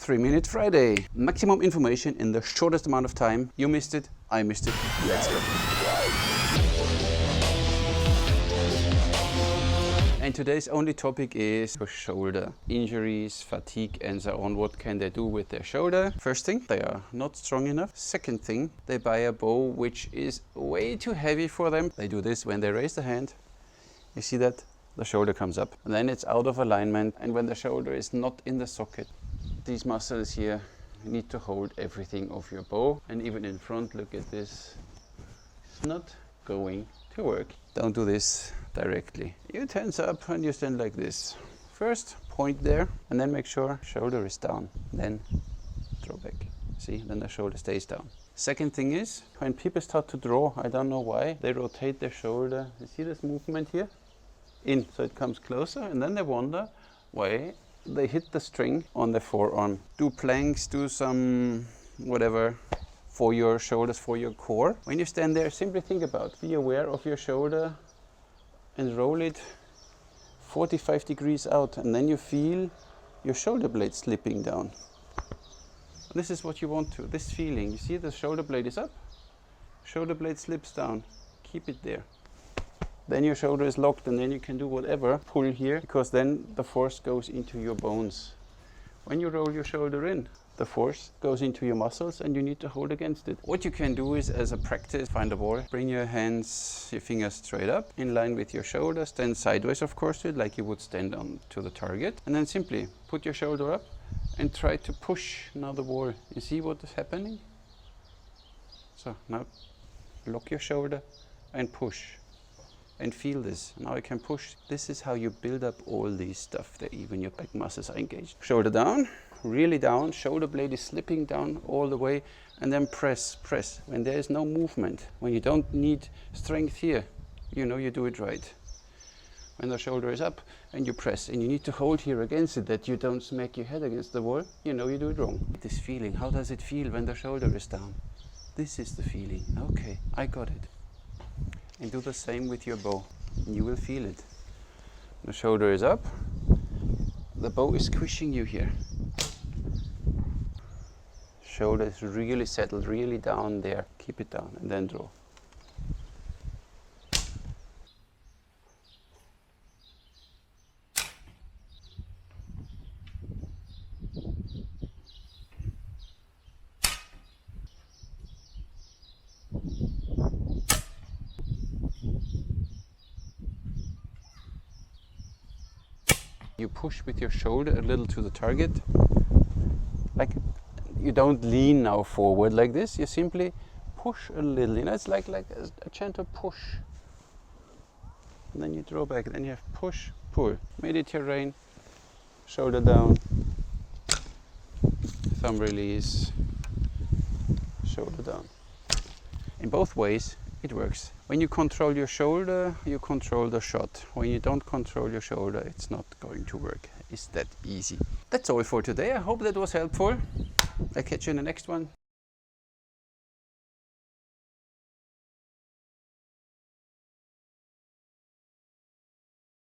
3-Minute Friday. Maximum information in the shortest amount of time. You missed it, I missed it. Let's go. And today's only topic is for shoulder injuries, fatigue and so on. What can they do with their shoulder? First thing, they are not strong enough. Second thing, they buy a bow which is way too heavy for them. They do this when they raise the hand. You see that? The shoulder comes up and then it's out of alignment, and when the shoulder is not in the socket, these muscles here need to hold everything of your bow. And even in front, look at this, it's not going to work. Don't do this directly. You tense up and you stand like this. First point there and then make sure shoulder is down, then throw back. See, then the shoulder stays down. Second thing is, when people start to draw, I don't know why, they rotate their shoulder. You see this movement here? In, so it comes closer, and then they wonder why they hit the string on the forearm. Do planks, do some whatever for your shoulders, for your core. When you stand there, simply think about, be aware of your shoulder and roll it 45 degrees out, and then you feel your shoulder blade slipping down. This is what you want to, this feeling. You see the shoulder blade is up, shoulder blade slips down, keep it there. Then your shoulder is locked, and then you can do whatever, pull here, because then the force goes into your bones. When you roll your shoulder in, the force goes into your muscles and you need to hold against it. What you can do is, as a practice, find a ball, bring your hands, your fingers straight up, in line with your shoulder, stand sideways of course to it, like you would stand on to the target, and then simply put your shoulder up and try to push now the ball. You see what is happening? So now lock your shoulder and push. And feel this. Now I can push. This is how you build up all these stuff that even your back muscles are engaged. Shoulder down, really down. Shoulder blade is slipping down all the way, and then press, press. When there is no movement, when you don't need strength here, you know you do it right. When the shoulder is up and you press, and you need to hold here against it, that you don't smack your head against the wall, you know you do it wrong. This feeling, how does it feel when the shoulder is down? This is the feeling. Okay, I got it. And do the same with your bow. You will feel it. The shoulder is up. The bow is squishing you here. Shoulder is really settled, really down there. Keep it down and then draw. You push with your shoulder a little to the target, like you don't lean now forward like this, you simply push a little, you know, it's like a gentle push, and then you draw back, then you have push, pull, Mediterranean, shoulder down, thumb release, shoulder down. In both ways it works. When you control your shoulder, you control the shot. When you don't control your shoulder, it's not going to work. It's that easy. That's all for today. I hope that was helpful. I'll catch you in the next one.